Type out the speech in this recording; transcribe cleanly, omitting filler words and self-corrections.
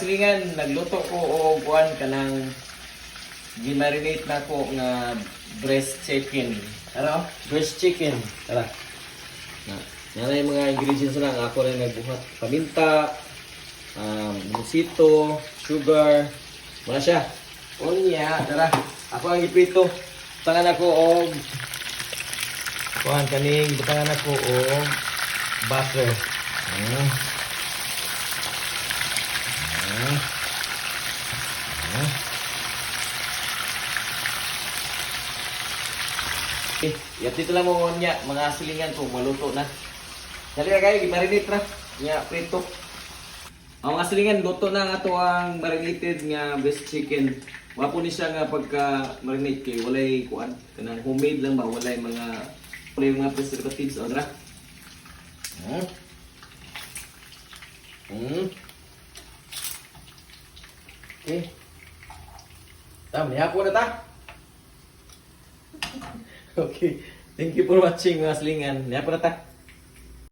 silingan, nagluto ko o kuan kanang gimarinate na ko nga breast chicken. Ano? Breast chicken. Tara. Yan yung mga ingredients lang. Ako rin nagbuhat. Paminta, musito, sugar. Muna siya. Unya. Tara. Ako ang iprito. Butangan ako o kuhan kaning. Butangan ako o butter. Yat dito lang mo niya, mga silingan ko, maluto na. Dali na kayo, marinate na. Nga, prito. Ang mga silingan, luto na nga to ang marinated nga breast chicken. Wapo ni siya nga pagka-marinate kayo. Walay kuan. Kanang homemade lang ba? Walay mga preservatives. O, dra. Okay. Tama, nihapo na ta. Okay. Thank you for watching mga silingan. Nihapo na ta.